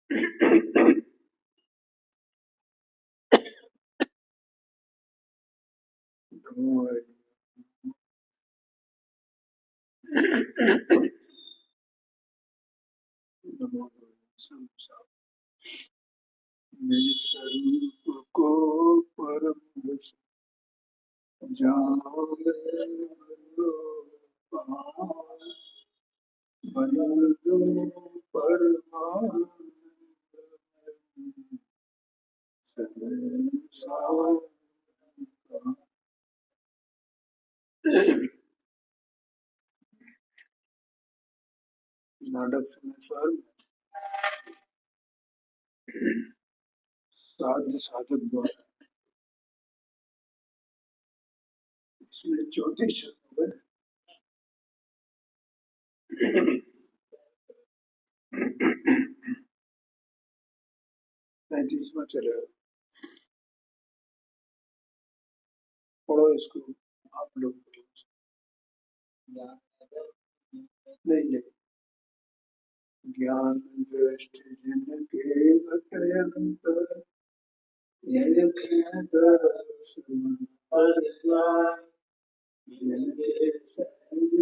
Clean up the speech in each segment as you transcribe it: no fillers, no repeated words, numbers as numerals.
नमो नमो मेरे स्वरूप को परम रस जाने बंदो पार, बंदो परमानंद संसार का। नाटक संसार में साध्य साधक द्वारा इसमें 34 शब्द हो गए। 35वां चलेगा। पढ़ो इसको आप लोग पढ़ो। नहीं नहीं, ज्ञान दृष्टि जिनके घटयंतर निरखे दर्शन पर जाय, जिनके सहज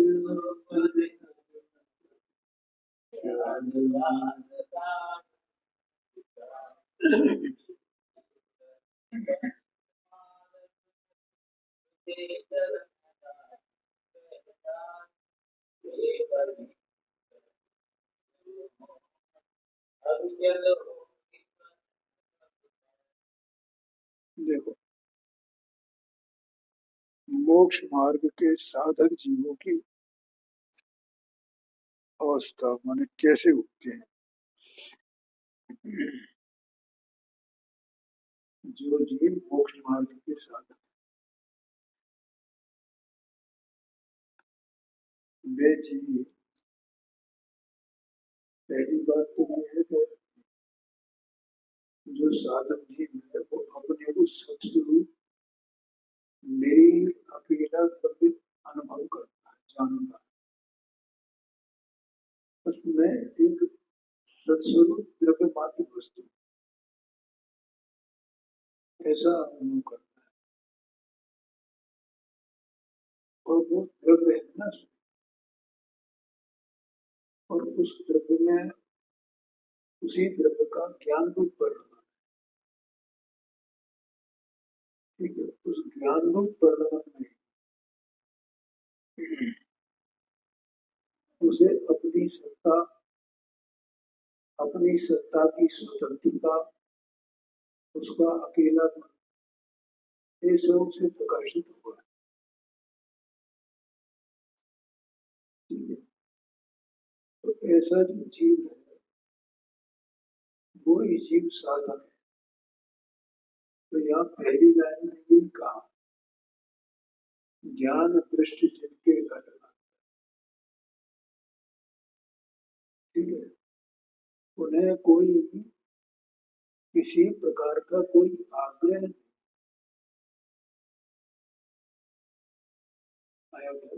देखो, मोक्ष मार्ग के साधक जीवों की अवस्था माने कैसे उठते हैं। जो जीव मोक्ष मार्ग के साधक वे जीव, पहली बात तो ये है कि जो साधक जीव है वो अपने को सत्स्वरूप मेरी अकेला द्रव्य अनुभव करता है, जानता है। बस मैं एक सत्स्वरूप द्रव्य मात्र वस्तु ऐसा अनुभव करता है। और वो द्रव्य है ना, और उस द्रव्य में उसी द्रव्य का ज्ञान रूप वर्णन, ठीक है। उस ज्ञान रूप वर्णन में उसे अपनी सत्ता की स्वतंत्रता, उसका अकेलापन, ये सब से प्रकाशित हुआ है, ठीक है। तो ऐसा जो जीव है वो ही जीव साधक है। तो यहाँ पहली लाइन में ये कहा, ज्ञान दृष्टि जिनके घट, ठीक है। उन्हें कोई किसी प्रकार का कोई आग्रह नहीं आया है,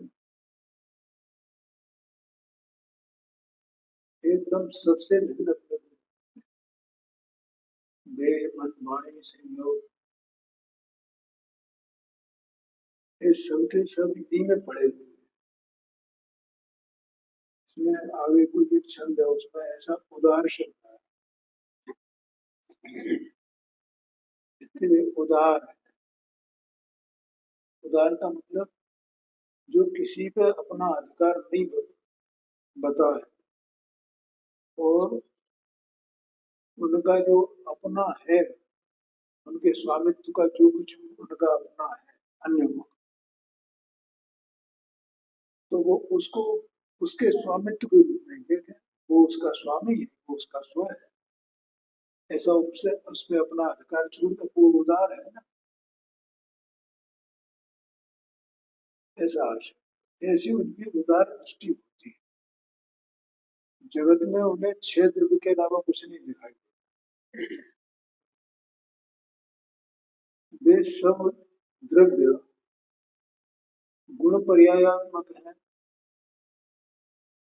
एकदम सबसे भिन्न अपने देह मन वाणी संयोग, ये सब के सब इन्हीं में पड़े हुए। इसमें आगे कोई एक छंद है, उसमें ऐसा उदार शब्द है, इतने उदार है। उदार का मतलब जो किसी पे अपना अधिकार नहीं बता है, और उनका जो अपना है, उनके स्वामित्व का जो कुछ उनका अपना है अन्य को, तो वो उसको उसके स्वामित्व के रूप में देखें। वो उसका स्वामी है, वो उसका स्व है, ऐसा उससे उसमें अपना अधिकार छोड़कर वो उदार है ना, ऐसा ऐसी उनकी उदार दृष्टि होती है। जगत में उन्हें 6 द्रव्य के अलावा कुछ नहीं दिखाई देता। वे सब द्रव्य गुण पर्यायात्मक है,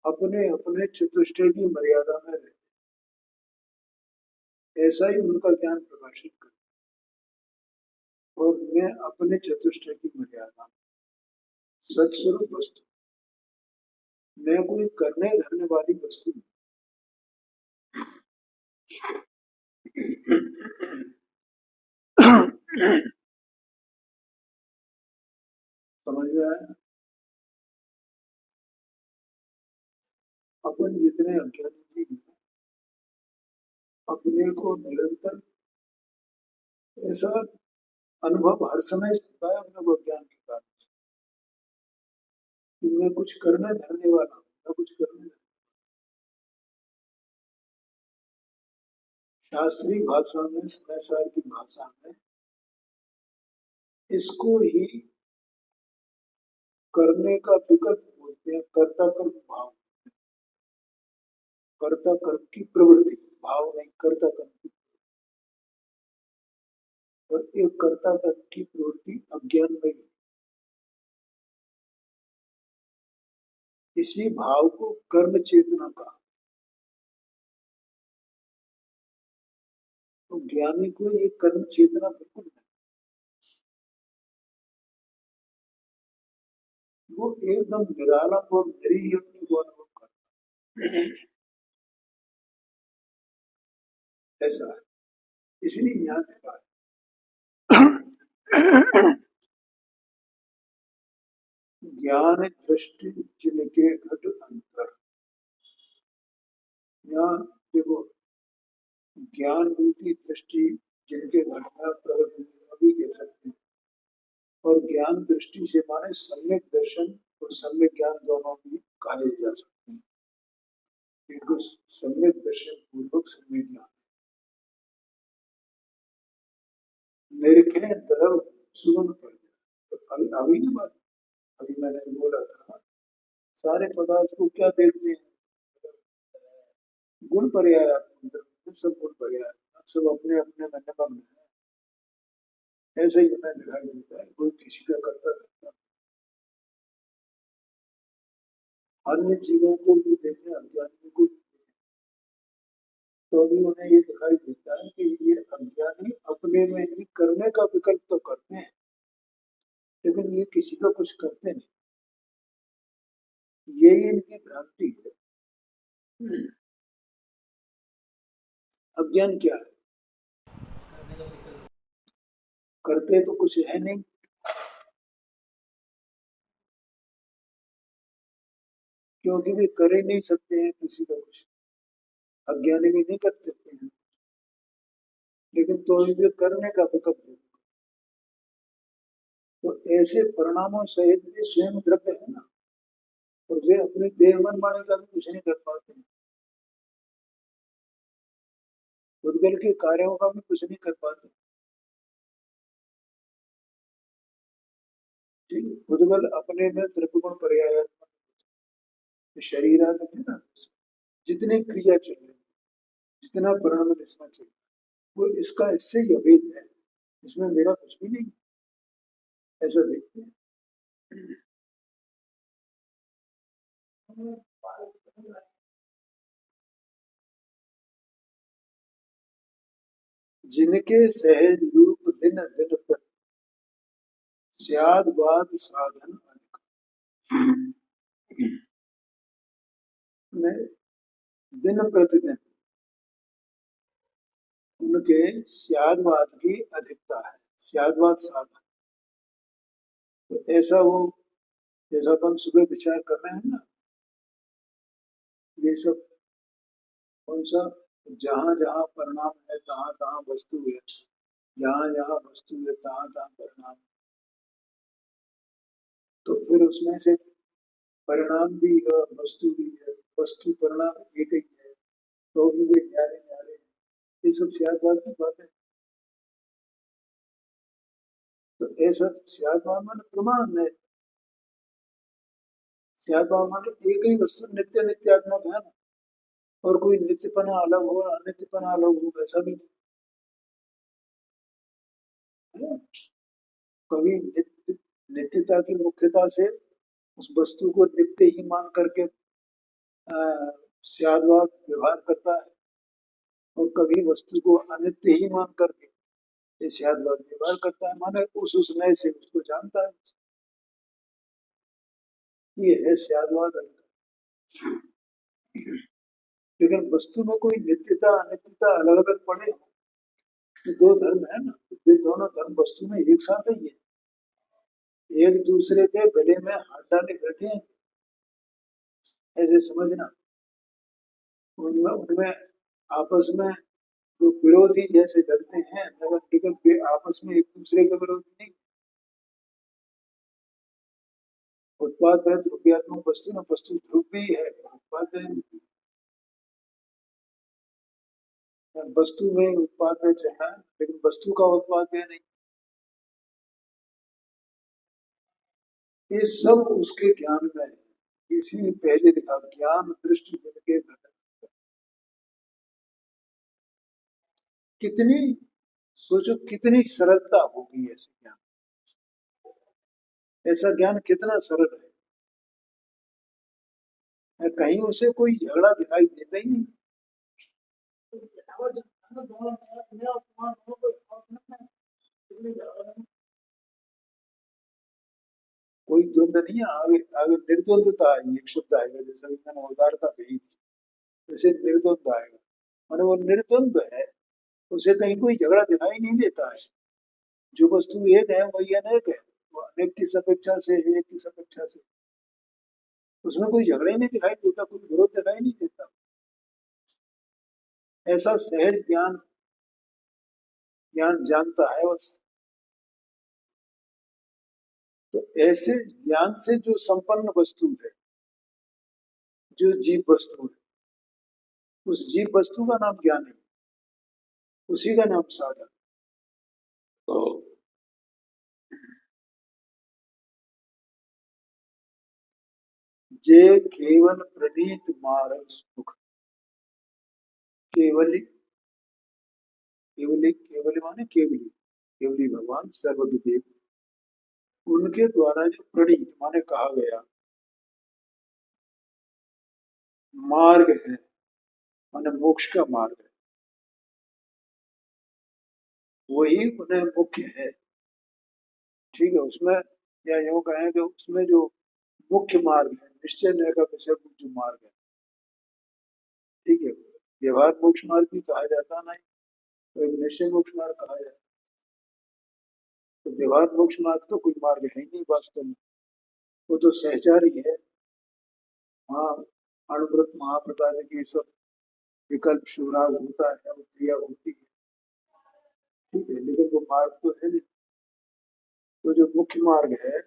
अपने अपने चतुष्टय की मर्यादा में रहते। ऐसा ही उनका ज्ञान प्रकाशित कर। और मैं अपने चतुष्टय की मर्यादा, सत्स्वरूप वस्तु, मैं कोई करने धरने वाली वस्तु नहीं। समझ में आया? अपन जितने अज्ञानी जीव हैं, अपने को निरंतर ऐसा अनुभव हर समय होता है अपने को ज्ञान के कारण कि मैं कुछ करने धरने वाला हूँ, मैं कुछ करने धरने। शास्त्रीय भाषा में, समयसार की भाषा में इसको ही करने का विकल्प बोलते हैं, कर्ता कर्म भाव। कर्ता कर्म की प्रवृत्ति, भाव नहीं, कर्ता कर्म की। और एक कर्ता कर्म की प्रवृत्ति अज्ञान में ही, इसी भाव को कर्म चेतना कहा। तो ज्ञानी को ये कर्म चेतना बिल्कुल नहीं, वो एकदम निरालंब और निरीह अपने को अनुभव करता है। ऐसा है, इसलिए यहाँ लिखा है ज्ञान दृष्टि जिनके घट अंतर। यहाँ देखो, ज्ञान रूपी दृष्टि जिनके घट में प्रकट हुई अभी कह सकते हैं। और ज्ञान दृष्टि से माने सम्यक दर्शन और सम्यक ज्ञान दोनों भी कहे जा सकते हैं। इनको सम्यक दर्शन पूर्वक सम्यक ज्ञान, निरखे तरल सुगम पड़ जाए। अभी आ गई ना बात, अभी मैंने बोला था सारे पदार्थ को क्या देखते हैं, गुण पर्याय, सब गुण पर्याय, सब अपने अपने में निमग्न है। ऐसे ही हमें दिखाई देता है, कोई किसी का करता करता। अन्य जीवों को भी देखें, अज्ञानी को भी देखें, तो भी उन्हें ये दिखाई देता है कि ये अज्ञानी अपने में ही करने का विकल्प तो करते हैं, लेकिन ये किसी का कुछ करते नहीं। यही इनकी भ्रांति है। अज्ञान क्या है? करते तो कुछ है नहीं, क्योंकि वे कर ही नहीं सकते हैं किसी का कुछ। अज्ञानी भी नहीं कर सकते हैं, लेकिन तो भी वे करने का विकल्प देते। तो ऐसे परिणामों सहित वे स्वयं द्रव्य है ना, और वे अपनी देह मन वाणी का भी कुछ नहीं कर पाते हैं, उद्गल के कार्यों का भी कुछ नहीं कर पाते। ठीक, उद्गल अपने में द्रव्य गुण पर्यायात्मक शरीर आदि है ना, जितनी क्रिया चल रही है, जितना परिणाम इसमें चल रहा है, वो इसका इससे ही अभेद है, इसमें मेरा कुछ भी नहीं, ऐसा देखते हैं। जिनके सहज रूप दिन दिन पर स्याद वाद साधन अधिक में, दिन प्रतिदिन उनके स्यादवाद की अधिकता है। स्यादवाद साधन, तो ऐसा वो, जैसा अपन सुबह विचार कर रहे हैं ना, ये सब कौन सा, जहां जहां परिणाम है तहां तहां वस्तु है, जहां जहां वस्तु है तहां तहां परिणाम। तो फिर उसमें से परिणाम भी है और वस्तु भी है, वस्तु परिणाम एक ही है, तो भी वे न्यारे न्यारे हैं। ये सब स्यादवाद की बात है। तो ऐसा स्यादवाद माने प्रमाण है, स्यादवाद माने एक ही वस्तु नित्य नित्यात्मक है ना, और कोई नित्यपना अलग हो अनित्यपना अलग हो, ऐसा भी नहीं है। कभी नित्य, नित्यता की मुख्यता से उस वस्तु को नित्य ही मान करके स्यादवाद व्यवहार करता है, और कभी वस्तु को अनित्य ही मान करके ये स्यादवाद व्यवहार करता है, माने उस नए से उसको जानता है। ये है स्यादवाद। लेकिन वस्तु में कोई नित्यता अनित्यता अलग अलग पड़े, तो दो धर्म है ना, तो ये दोनों धर्म वस्तु में एक साथ ही है, एक दूसरे के गले में हाथ डाले बैठे हैं, ऐसे समझना। उनमें उनमें आपस में जो विरोधी जैसे लगते हैं, नगर निगम के आपस में एक दूसरे के विरोधी नहीं। उत्पाद है द्रव्यात्मक वस्तु में, वस्तु ध्रुव भी है, उत्पाद है। वस्तु में उत्पाद में चलना है, लेकिन वस्तु का उत्पाद में नहीं। ये सब उसके ज्ञान में है, इसलिए पहले लिखा ज्ञान दृष्टि जिनके घटक। कितनी सोचो, कितनी सरलता होगी ऐसे ज्ञान। ऐसा ज्ञान कितना सरल है, कहीं उसे कोई झगड़ा दिखाई देता ही नहीं। कोई द्वंद्व नहीं है, आगे आगे निर्द्वंदता आएगी, एक शब्द आएगा, जैसे मैंने उदारता कही थी, वैसे निर्द्वंद आएगा। माने वो निर्द्वंद है, उसे कहीं कोई झगड़ा दिखाई नहीं देता है। जो वस्तु एक है वही अनेक है, वो अनेक की अपेक्षा से है, एक की अपेक्षा से, उसमें कोई झगड़ा ही नहीं दिखाई देता, कोई विरोध दिखाई नहीं देता। ऐसा सहज ज्ञान ज्ञान जानता है बस। तो ऐसे ज्ञान से जो संपन्न वस्तु है, जो जीव वस्तु है, उस जीव वस्तु का नाम ज्ञान है, उसी का नाम साधन। तो जे केवल प्रणीत मार्ग सुख, केवली केवली केवली माने केवली, केवली भगवान सर्वदेव, उनके द्वारा जो प्रणीत माने कहा गया मार्ग है, माने मोक्ष का मार्ग है, वही उन्हें मुख्य है। ठीक है, उसमें या यूं कहें कि उसमें जो मुख्य मार्ग है, निश्चय नय का विषय जो मार्ग है, ठीक है, व्यवहार मोक्ष मार्ग भी कहा जाता नहीं, तो एक निश्चय मोक्ष मार्ग कहा जाता। तो व्यवहार मोक्ष मार्ग तो कोई मार्ग है ही नहीं वास्तव में, वो तो सहचारी है। हाँ, अणुव्रत महाप्रसाद के सब विकल्प शुभराग होता है, वो क्रिया होती है, ठीक है, लेकिन वो मार्ग तो है नहीं। तो जो मुख्य मार्ग है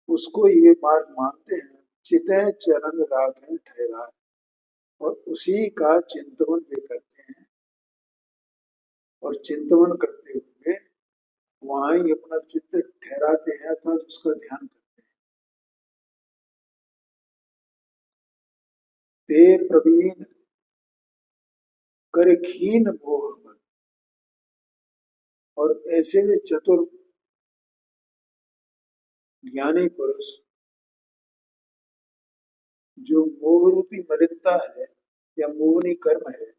उसको ये मार्ग मानते हैं, चितः चरण राग है ठहरा है, और उसी का चिंतन वे करते हैं, और चिंतन करते हुए वहां ही अपना चित्त ठहराते हैं, अर्थात उसका ध्यान करते हैं। ते प्रवीण कर खीन मोह मन, और ऐसे में चतुर ज्ञानी पुरुष जो मोह रूपी मलिनता है या मोहनी कर्म है,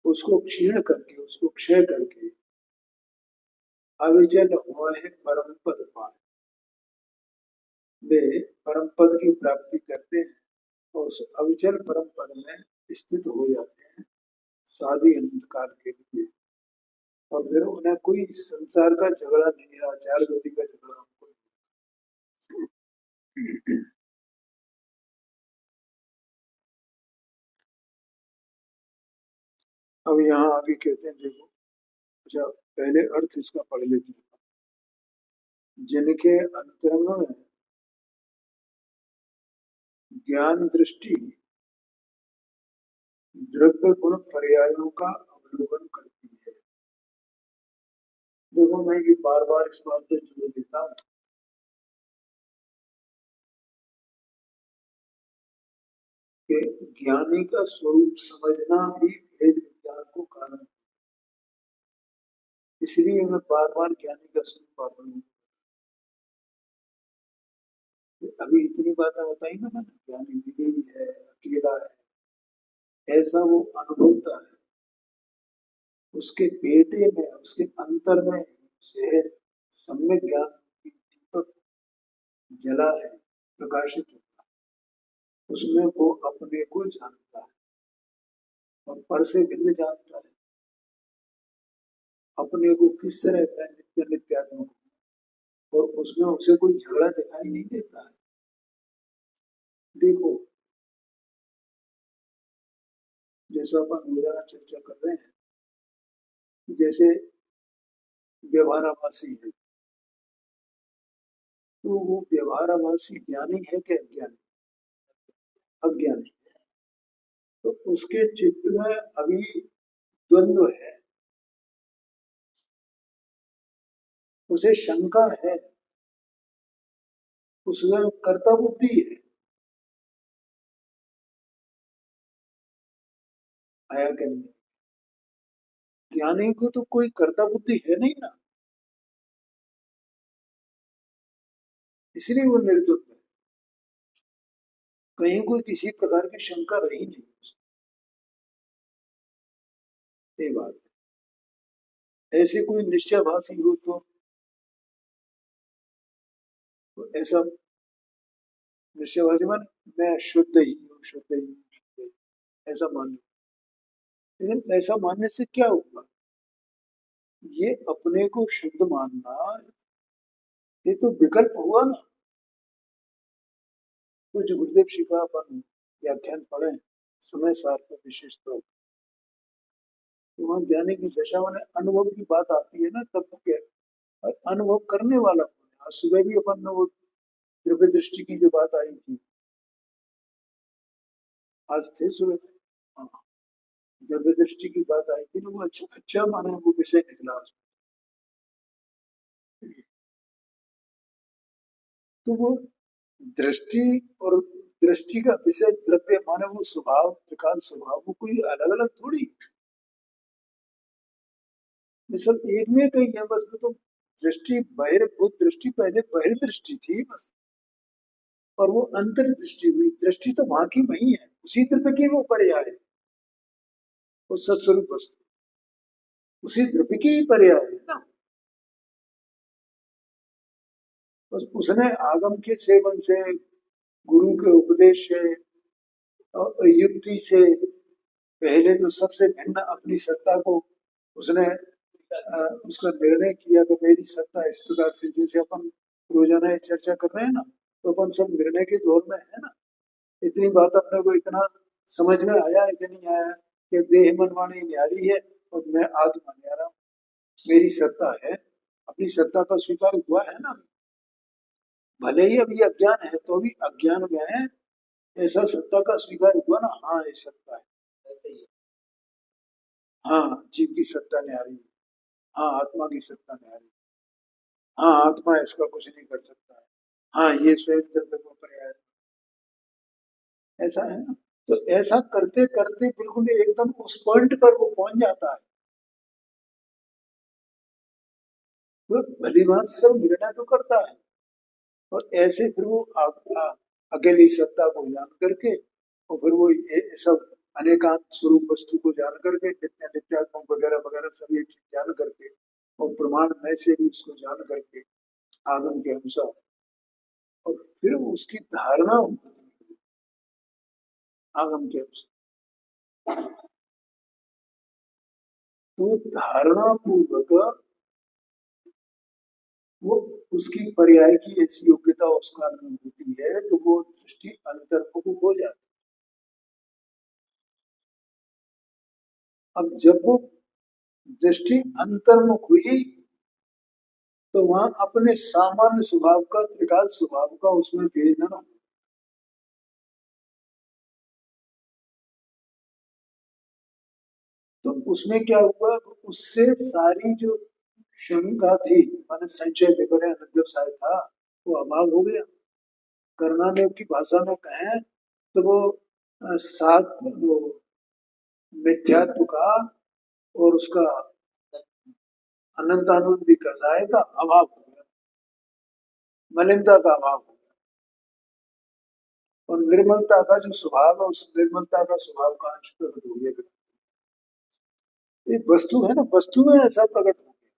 उसको क्षीण करके, उसको क्षय करके अविचल होए परम पद पाए, वे परम पद की प्राप्ति करते हैं, और उस अविचल परम पद में स्थित हो जाते हैं साधी अनंत काल के लिए। और फिर उन्हें कोई संसार का झगड़ा नहीं रहा, चार गति का झगड़ा हमको। अब यहाँ आगे कहते हैं, देखो, अच्छा पहले अर्थ इसका पढ़ लेते हैं। जिनके अंतरंग में ज्ञान दृष्टि द्रव्य गुण पर्यायों का अवलोकन करती है। देखो, मैं ये बार बार इस बात पे जोर देता हूँ कि ज्ञानी का स्वरूप समझना भी भेद विज्ञान को कारण, इसलिए मैं बार बार ज्ञानी का स्वरूप आपको, अभी इतनी बातें बताई ना मैंने, ज्ञानी विधेयी है, अकेला है, ऐसा वो अनुभवता है, उसके पेटे में, उसके अंतर में से सम्यक ज्ञान की दीपक जला है, प्रकाशित होता है। उसमें वो अपने को जानता है और पर से भिन्न जानता है। अपने को किस तरह मैं नित्य नित्यात्मक हूँ, और उसमें उसे कोई झगड़ा दिखाई नहीं देता है। देखो, जैसा अपन रोजाना चर्चा कर रहे हैं, जैसे व्यवहाराभासी है, तो वो व्यवहाराभासी ज्ञानी है कि अज्ञानी? अज्ञानी है। तो उसके चित्त में अभी द्वंद्व है, उसे शंका है, उसमें कर्ता बुद्धि है। आया कि नहीं? ज्ञानी को तो कोई कर्ता बुद्धि है नहीं ना, इसलिए वो निर्द्वंद है। कहीं कोई किसी प्रकार की शंका रही नहीं। ये बात है। ऐसे कोई निश्चयभाषी हो तो ऐसा निश्चयभाषी मान, मैं शुद्ध ही हूँ, शुद्ध ही हूँ, शुद्ध ही हूँ, ऐसा मान लो। लेकिन ऐसा मानने से क्या होगा? ये अपने को शुद्ध मानना, ये तो विकल्प हुआ ना। तो जो गुरुदेव श्री का अपन व्याख्यान पढ़े हैं, समय सार पर विशेष तौर, तो वहाँ ज्ञानी की दशा में अनुभव की बात आती है ना, तब तो क्या, और अनुभव करने वाला कौन है? आज सुबह भी अपन ने वो द्रव्य दृष्टि की जो बात आई थी, आज थे सुबह, हाँ, द्रव्य दृष्टि की बात आई थी ना, वो अच्छा अच्छा माने वो विषय निकला उसमें। तो वो दृष्टि और दृष्टि का विषय द्रव्य माने वो स्वभाव, त्रिकाल स्वभाव, वो कोई अलग अलग थोड़ी, ये सब एक में कहीं है बस। वो तो दृष्टि बहिर्भूत दृष्टि पहले बहिर्दृष्टि थी बस, और वो अंतर दृष्टि हुई। दृष्टि तो वहां की वही है, उसी द्रव्य की वो पर्याय है, वो सत्स्वरूप वस्तु उसी द्रव्य की ही पर्याय है ना। बस उसने आगम के सेवन से, गुरु के उपदेश से और युक्ति से पहले तो सबसे भिन्न अपनी सत्ता को उसने उसका निर्णय किया कि मेरी सत्ता इस प्रकार से, जैसे अपन रोजाना ये चर्चा कर रहे हैं ना, तो अपन सब निर्णय के दौर में है ना। इतनी बात अपने को इतना समझ में आया है कि नहीं आया कि देह मन वाणी न्यारी है और मैं आत्मा न्यारा हूं, मेरी सत्ता है। अपनी सत्ता का स्वीकार हुआ है ना। भले ही अभी अज्ञान है, तो अभी अज्ञान में है, ऐसा सत्ता का स्वीकार हुआ ना, हाँ ये सत्ता है। हाँ, जीव की सत्ता न्यारी है। हाँ, आत्मा की सत्ता न्यारी है। हाँ, आत्मा इसका कुछ नहीं कर सकता है। हाँ, ये स्वयं जब को पर्याय है। ऐसा है ना। तो ऐसा करते करते बिल्कुल एकदम उस पॉइंट पर वो पहुंच जाता है। वो भली बात सब निर्णय तो करता है, और ऐसे फिर वो अकेली सत्ता को जान करके, और फिर वो ये सब अनेकांत स्वरूप वस्तु को जान करके, नित्य नित्यात्मक वगैरह वगैरह सब ये चीज जान करके, और प्रमाण में से भी उसको जान करके आगम के अनुसार, और फिर उसकी धारणा होती है आगम के अनुसार। तो धारणा पूर्वक वो उसकी पर्याय की ऐसी योग्यता उसका में होती है, तो वो दृष्टि अंतर्मुख हो जाती है। अब जब वो दृष्टि अंतर्मुख हुई, तो वहां अपने सामान्य स्वभाव का, त्रिकाल स्वभाव का उसमें भेदन हो। तो उसमें क्या हुआ, उससे सारी जो शंका थी, माने संचय विपर्य अनंत साय था, वो अभाव हो गया। कर्णादेव की भाषा में कहें तो वो सात वो मिथ्यात्व का और उसका अनंतानुंदी कसाय का अभाव हो गया, मलिनता का अभाव हो गया। और निर्मलता का जो स्वभाव है, उस निर्मलता का स्वभाव का अंश प्रकट हो गया। एक वस्तु है ना, वस्तु में ऐसा प्रकट हो गया।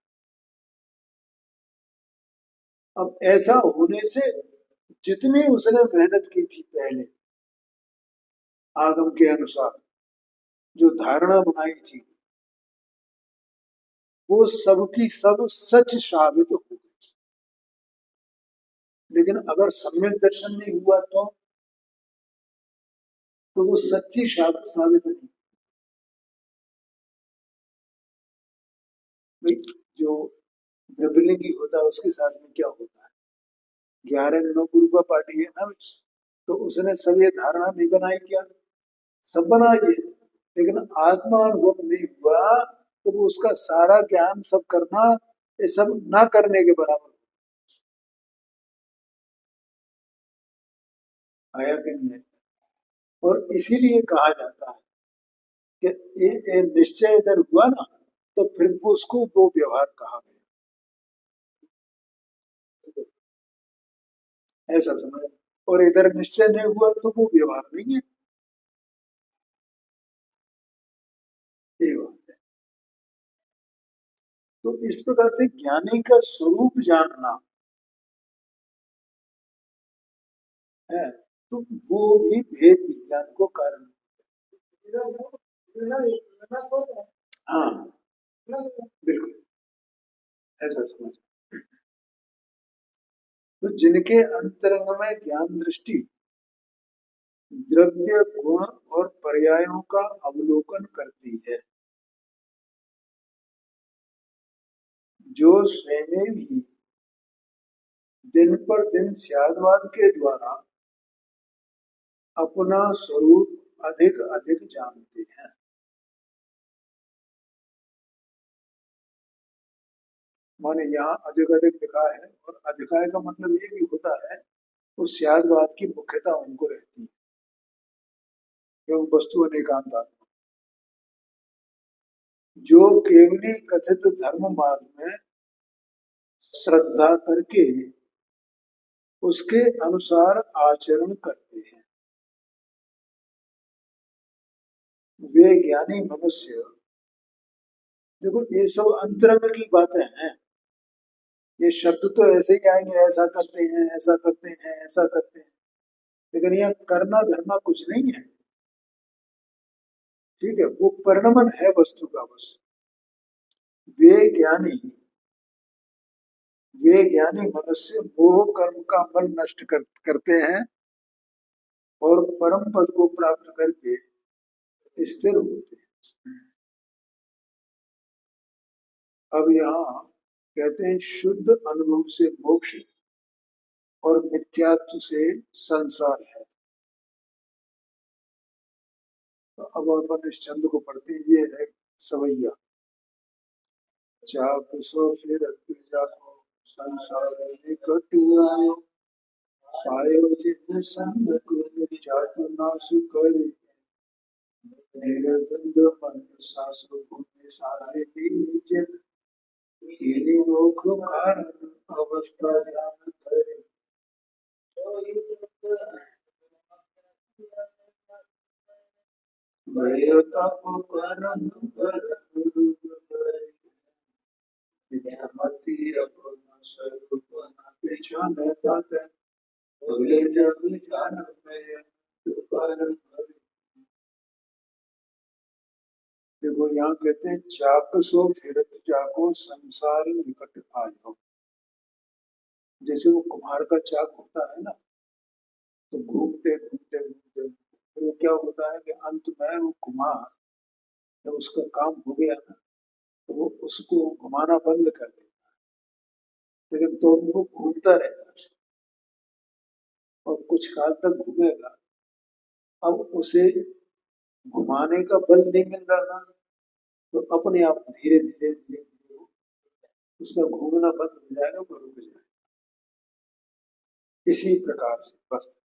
अब ऐसा होने से जितनी उसने मेहनत की थी पहले आगम के अनुसार, जो धारणा बनाई थी, वो सब की सब सच साबित हो गई। लेकिन अगर सम्यक दर्शन नहीं हुआ तो वो सच्ची साबित नहीं। भाई, जो द्रव्यलिंगी होता है उसके साथ में क्या होता है, 11 गुरु का पार्टी है ना, तो उसने सब ये धारणा नहीं बनाई क्या, सब बनाई है, लेकिन आत्मा अनुभव नहीं हुआ तो वो उसका सारा ज्ञान सब करना ये सब ना करने के बराबर आया कि नहीं है। और इसीलिए कहा जाता है कि ये निश्चय अगर हुआ ना तो फिर वो उसको वो व्यवहार कहा गया, ऐसा समझ। और इधर निश्चय नहीं हुआ तो वो व्यवहार नहीं है, ये बात है। तो इस प्रकार से ज्ञानी का स्वरूप जानना है, तो वो भी भेद विज्ञान को कारण। हाँ, बिल्कुल ऐसा समझ। तो जिनके अंतरंग में ज्ञान दृष्टि द्रव्य गुण और पर्यायों का अवलोकन करती है, जो स्वयं ही दिन पर दिन स्यादवाद के द्वारा अपना स्वरूप अधिक अधिक जानते हैं। माने यहाँ अधिक अधिक लिखा है, और अधिकाय का मतलब ये भी होता है उस स्यादवाद की मुख्यता उनको रहती है, क्योंकि वस्तु अनेकांत आत्मा। जो केवली कथित धर्म मार्ग में श्रद्धा करके उसके अनुसार आचरण करते हैं, वे ज्ञानी मनुष्य। देखो ये सब अंतरंग की बातें हैं, ये शब्द तो ऐसे ही आएंगे, ऐसा करते हैं, ऐसा करते हैं, ऐसा करते हैं, लेकिन यह करना धरना कुछ नहीं है। ठीक है, वो परिणमन है वस्तु का बस। वे ज्ञानी वे ज्ञानी मनुष्य मोह कर्म का मल नष्ट करते हैं और परम पद को प्राप्त करके स्थिर होते हैं। अब यहाँ कहते हैं शुद्ध अनुभव से मोक्ष और मिथ्यात्व से संसार है। तो अब अपन इस छंद को पढ़ते हैं, ये है सवैया। चाक सो फिर जाको संसार निकट आयो, पायो जिन संग जातु नाश करे, निरगंध मन सासु भूमि साधे जिन, इन्हीं मोख कारण अवस्था ध्यान धरे। भयता को परम भर गुरु करे, विद्यामती अपना स्वरूप न पहचाने ताते, भूले जग जान में दुपार भरे। देखो यहाँ कहते हैं चाक सो फिरत जाको संसार निकट आयो। जैसे वो कुम्हार का चाक होता है ना, तो घूमते घूमते घूमते फिर वो क्या होता है कि अंत में वो कुम्हार जब उसका काम हो गया ना, तो वो उसको घुमाना बंद कर देता है, लेकिन तो वो घूमता रहता है और कुछ काल तक घूमेगा। अब उसे घुमाने का बल नहीं मिल रहा ना, तो अपने आप धीरे धीरे धीरे धीरे उसका घूमना बंद हो जाएगा, वो रुक जाएगा। इसी प्रकार से बस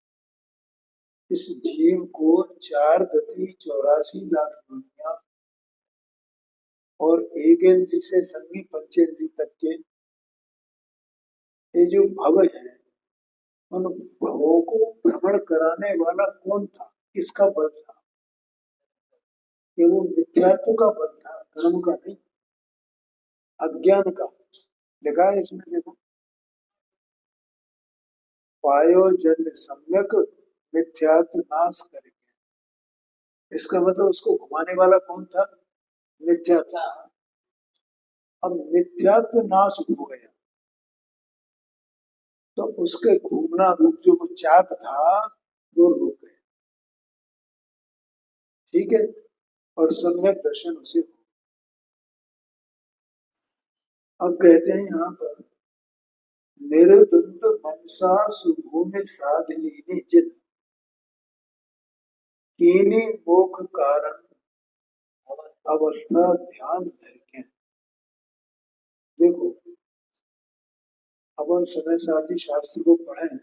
इस जीव को 4 गति 84 लाख दुनिया और एक इंद्री से संगी पंचेंद्री तक के ये जो भव है, उन भवों को भ्रमण कराने वाला कौन था, किसका बल था? ये वो मिथ्यात्व का बल था, कर्म का नहीं, अज्ञान का। लिखा है इसमें देखो, पायोजन्य सम्यक मिथ्यात्व नाश करेंगे। इसका मतलब उसको घुमाने वाला कौन था? मिथ्यात्व। अब मिथ्यात्व नाश हो गया तो उसके घूमना रूप जो वो चाक था वो रुक गया। ठीक है, और सम्यक दर्शन उसे हो। अब कहते हैं यहाँ पर, निर्द्वंद मनसा सुभूमि साधनीनि जिन कीनी मोख कारण अवस्था ध्यान धर के। देखो, अब हम समय सारणी शास्त्र को पढ़े हैं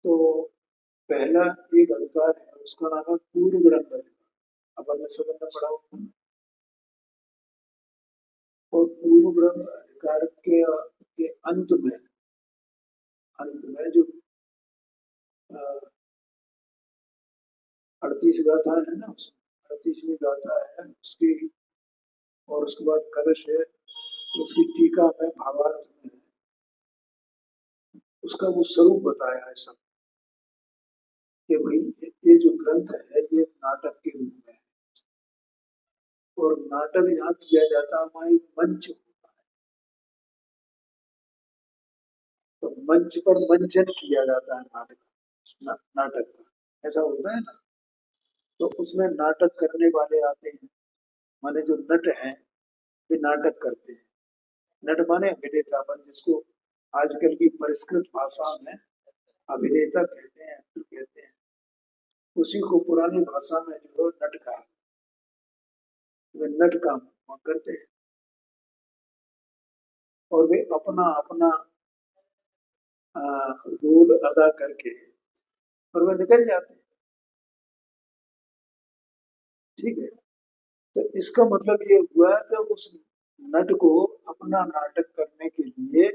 तो पहला एक अधिकार है, उसका नाम है पूर्व ब्रह्म अधिकार। अपन ने सबने पढ़ा होगा। और पूर्व ब्रह्म अधिकार के अंत में जो 38 गाथा है ना, उसमें 38वीं गाथा है उसकी, और उसके बाद कलश है, उसकी टीका में भावार्थ में है, उसका वो स्वरूप बताया है सब, कि भाई ये जो ग्रंथ है ये नाटक के रूप में है, और नाटक यहाँ किया जाता है वहाँ एक मंच होता है, तो मंच पर मंचन किया जाता है नाटक का, ऐसा होता है ना। तो उसमें नाटक करने वाले आते हैं, माने जो नट हैं वे नाटक करते हैं। नट माने अभिनेता, अपन जिसको आजकल की परिष्कृत भाषा में अभिनेता कहते हैं, एक्टर कहते हैं, उसी को पुरानी भाषा में जो नट कहा, वे नट काम करते हैं और वे अपना अपना रोल अदा करके और वे निकल जाते हैं। ठीक है, तो इसका मतलब ये हुआ कि उस नट को अपना नाटक करने के लिए,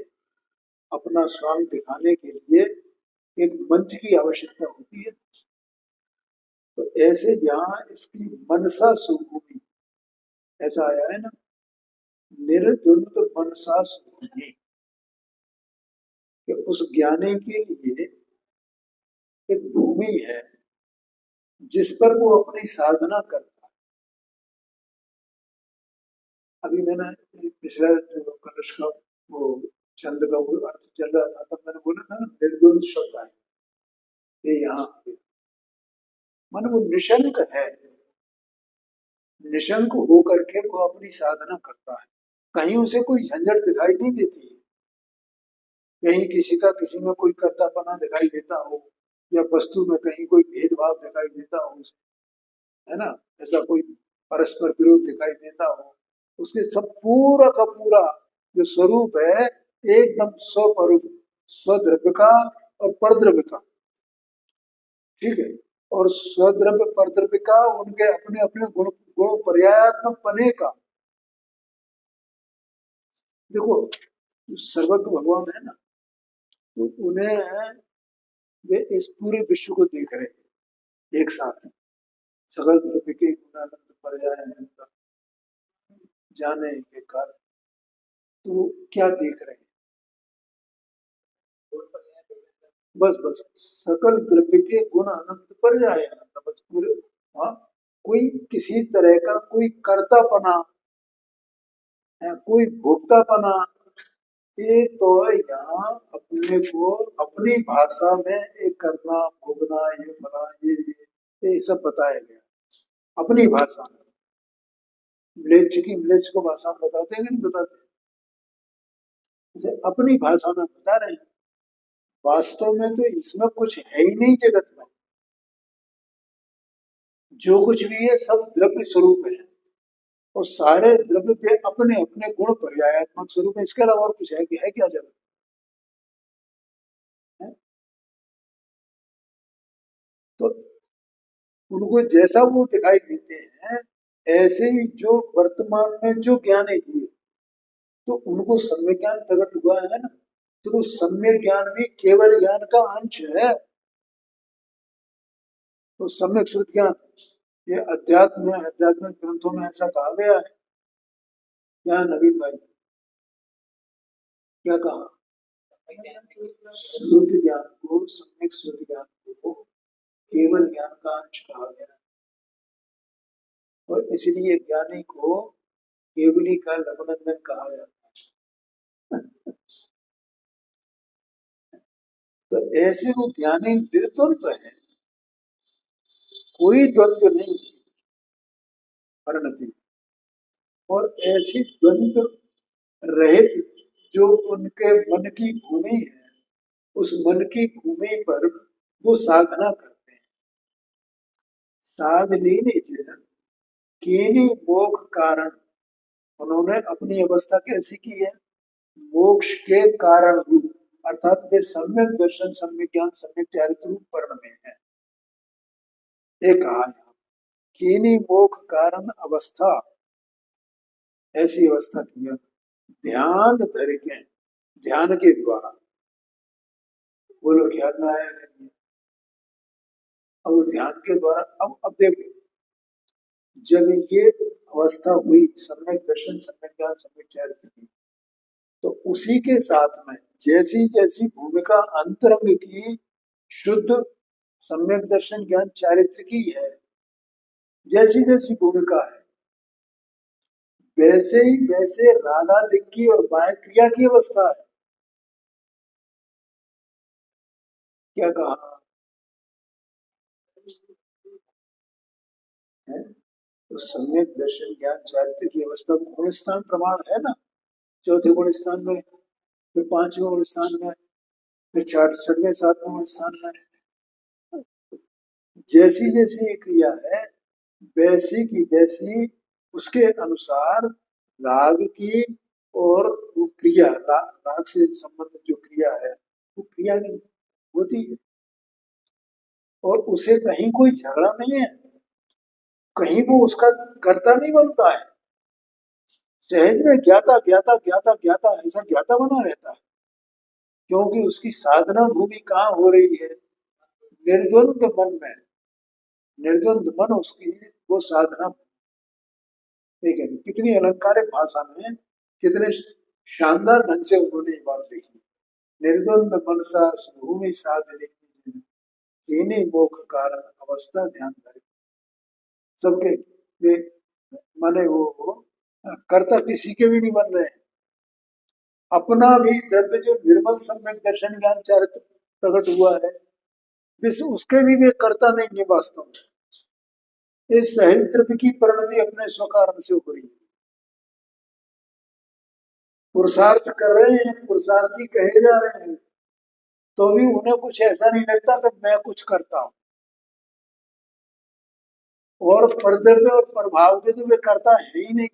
अपना स्वांग दिखाने के लिए एक मंच की आवश्यकता होती है। तो ऐसे यहाँ इसकी मनसा सुभूमि ऐसा आया है ना, निर्द्वंद मनसा सुभूमि, कि उस ज्ञानी के लिए एक भूमि है जिस पर वो अपनी साधना करता है। अभी मैंने पिछला जो कलश का वो छंद का वो अर्थ चल रहा था, तब मैंने बोला था निर्द्वंद शब्द आए, ये यहाँ माने वो निशंक है, निशंक होकर के वो अपनी साधना करता है, कहीं उसे कोई झंझट दिखाई नहीं देती है, कहीं किसी का किसी में कोई कर्तापना दिखाई देता हो, या वस्तु में कहीं कोई भेदभाव दिखाई देता हो उसे, है ना, ऐसा कोई परस्पर विरोध दिखाई देता हो, उसके सब पूरा का पूरा जो स्वरूप है एकदम स्वरूप, स्वद्रव्य का और परद्रव्य का। ठीक है, और स्वद्रव्य परद्रव्य का उनके अपने अपने गुण गुण पर्यायात्मक पने का। देखो, सर्वज्ञ भगवान है ना, तो उन्हें वे इस पूरे विश्व को देख रहे हैं एक साथ, सकल द्रव्य के गुणानंद पर्याय जाने के कारण, तो वो क्या देख रहे हैं? बस बस, सकल द्रव्य के गुण अनंत पर्याय, बस पूरे। हाँ, कोई किसी तरह का कोई कर्तापना है, कोई भोक्तापना, ये तो यहाँ अपने को अपनी भाषा में एक करना भोगना, ये बना ये सब बताया गया अपनी भाषा में। म्लेच्छ की म्लेच्छ को भाषा में बताते हैं कि नहीं बताते? इसे अपनी भाषा में बता रहे हैं, वास्तव में तो इसमें कुछ है ही नहीं जगत में, जो कुछ भी है सब द्रव्य स्वरूप है, और सारे द्रव्य के अपने अपने गुण पर्यायात्मक स्वरूप है, इसके अलावा और कुछ है कि है क्या जगत है? तो उनको जैसा वो दिखाई देते हैं, ऐसे ही जो वर्तमान में जो ज्ञान है, तो उनको सम्यक ज्ञान प्रकट हुआ है ना, तो सम्यक ज्ञान भी केवल ज्ञान का अंश है। तो सम्यक श्रुत ज्ञान, ये आध्यात्मिक ग्रंथों में ऐसा कहा गया है। क्या नवीन भाई, क्या कहा? श्रुत ज्ञान को, सम्यक श्रुत ज्ञान को केवल ज्ञान का अंश कहा गया, और इसलिए ज्ञानी को केवली का लघुनंदन कहा जाता है। तो ऐसे वो ज्ञानी निर्द्वंद्व है, कोई द्वंद्व नहीं परिणति, और ऐसी द्वंद्व रहित जो उनके मन की भूमि है, उस मन की भूमि पर वो साधना करते हैं। साधनीनि च केनि मोक्ष कारण, उन्होंने अपनी अवस्था कैसी की है? मोक्ष के कारण रूप, अर्थात वे सम्यक दर्शन, सम्यक ज्ञान, सम्यक चारित्र रूप वर्ण में है। एक कहा केनि मोक्ष कारण अवस्था, ऐसी अवस्था की है ध्यान धर के, ध्यान के द्वारा। बोलो ध्यान में आया कि नहीं? अब वो ध्यान के द्वारा, अब देखो, जब ये अवस्था हुई सम्यक दर्शन, सम्यक ज्ञान, सम्यक चारित्र की, तो उसी के साथ में जैसी जैसी भूमिका अंतरंग की शुद्ध सम्यक दर्शन ज्ञान चारित्र की है, जैसी जैसी भूमिका है, वैसे ही वैसे रागादिक की और बाह्य क्रिया की अवस्था है। क्या कहा है? तो सम्यक दर्शन ज्ञान चारित्र की अवस्था में गुण स्थान प्रमाण है ना, चौथे गुण स्थान में, फिर पांचवें गुण स्थान में, फिर छठवें सातवें गुण स्थान में। जैसी जैसी ये क्रिया है, वैसी की वैसी उसके अनुसार राग की, और वो क्रिया राग से संबंधित जो क्रिया है वो क्रिया की होती है, और उसे कहीं कोई झगड़ा नहीं है, कहीं वो उसका कर्ता नहीं बनता है। सहज में ज्ञाता ज्ञाता ज्ञाता ज्ञाता ऐसा ज्ञाता बना रहता है, क्योंकि उसकी साधना भूमि कहाँ हो रही है? निर्द्वंद मन में, निर्द्वंद मन उसकी वो साधना। ठीक है, कितनी अलंकारिक भाषा में, कितने शानदार ढंग से उन्होंने ये बात लिखी। निर्द्वंद मनसा भूमि साधने केने मोक्ष कारण अवस्था ध्यान धरे। सबके वे माने वो कर्ता किसी के भी नहीं बन रहे हैं। अपना भी द्रव्य जो निर्मल सम्यक दर्शन ज्ञान चारित्र प्रकट हुआ है, विश्व उसके भी वे कर्ता नहीं है वास्तव में। इस सहज द्रव्य की परिणति अपने स्वकारण से हो रही है। पुरुषार्थ कर रहे हैं, पुरुषार्थी कहे जा रहे हैं, तो भी उन्हें कुछ ऐसा नहीं लगता कि मैं कुछ करता हूं, और परद्रव्य और प्रभाव के तो वे करता है ही नहीं,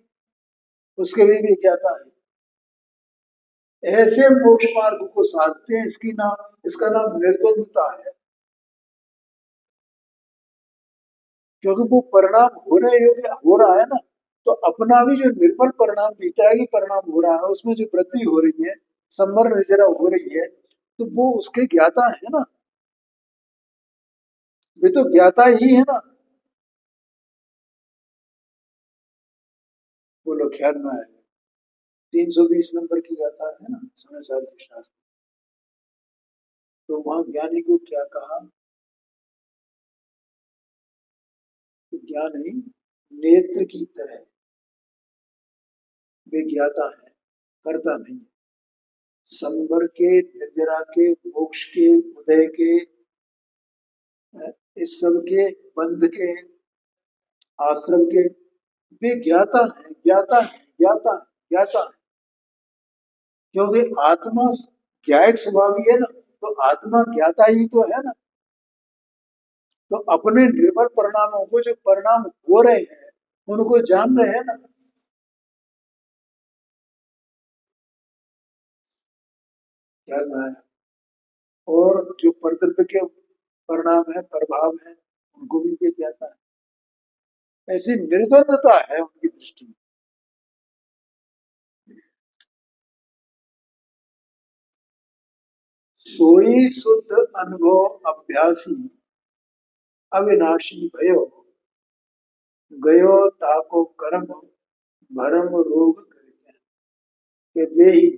उसके भी ज्ञाता है। ऐसे मोक्ष मार्ग को साधते हैं, इसका नाम निर्द्वंदता है, क्योंकि वो परिणाम होने योग्य हो रहा है ना। तो अपना भी जो निर्मल परिणाम, भीतरागी परिणाम हो रहा है, उसमें जो वृद्धि हो रही है, संवर निजरा हो रही है, तो वो उसके ज्ञाता है ना, वे तो ज्ञाता ही है ना। बोलो ख्याल में आएगा? 320 नंबर की गाथा है ना समय सारथी शास्त्र, तो वहां ज्ञानी को क्या कहा? तो ज्ञानी नेत्र की तरह वे ज्ञाता है, करता नहीं। संवर के, निर्जरा के, मोक्ष के, उदय के, इस सब के, बंध के, आश्रम के, वे ज्ञाता है, ज्ञाता है, ज्ञाता है, ज्ञाता है। क्योंकि आत्मा ज्ञायक स्वभाव ही है ना, तो आत्मा ज्ञाता ही तो है ना। तो अपने निर्मल परिणामों को, जो परिणाम हो रहे हैं, उनको जान रहे हैं ना। क्या है? और जो परद्रव्य के परिणाम है, प्रभाव है, उनको भी ये ज्ञाता है। ऐसी निर्द्वंदता है उनकी दृष्टि में। सोई शुद्ध अनुभव अभ्यासी अविनाशी भयो, गयो ताको कर्म भरम रोग करके। कि वे ही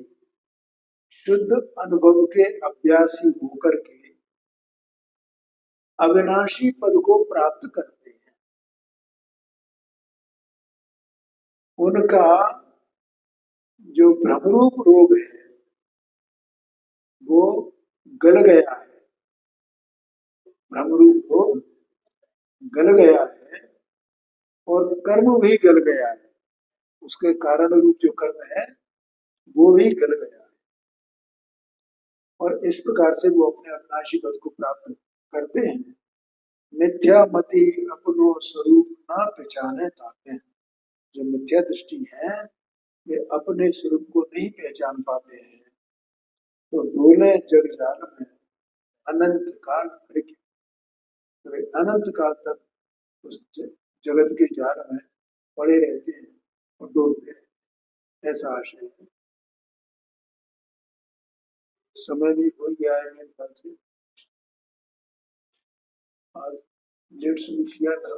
शुद्ध अनुभव के अभ्यासी होकर के अविनाशी पद को प्राप्त करते हैं। उनका जो भ्रमरूप रोग है वो गल गया है, भ्रमरूप रोग गल गया है और कर्म भी गल गया है, उसके कारण रूप जो कर्म है वो भी गल गया है। और इस प्रकार से वो अपने अविनाशी पद को प्राप्त करते हैं। मिथ्या मति अपनो स्वरूप न पहचाने पाते हैं। जो मिथ्या दृष्टि है वे अपने स्वरूप को नहीं पहचान पाते हैं, तो डोले जग जाल में अनंत काल भर के, तो वे अनंत काल तक उस जगत के जाल में पड़े रहते हैं और डोलते रहते हैं। ऐसा आशय है। समय भी हो गया है मेरे ख्याल से, आज लेट शुरू किया था।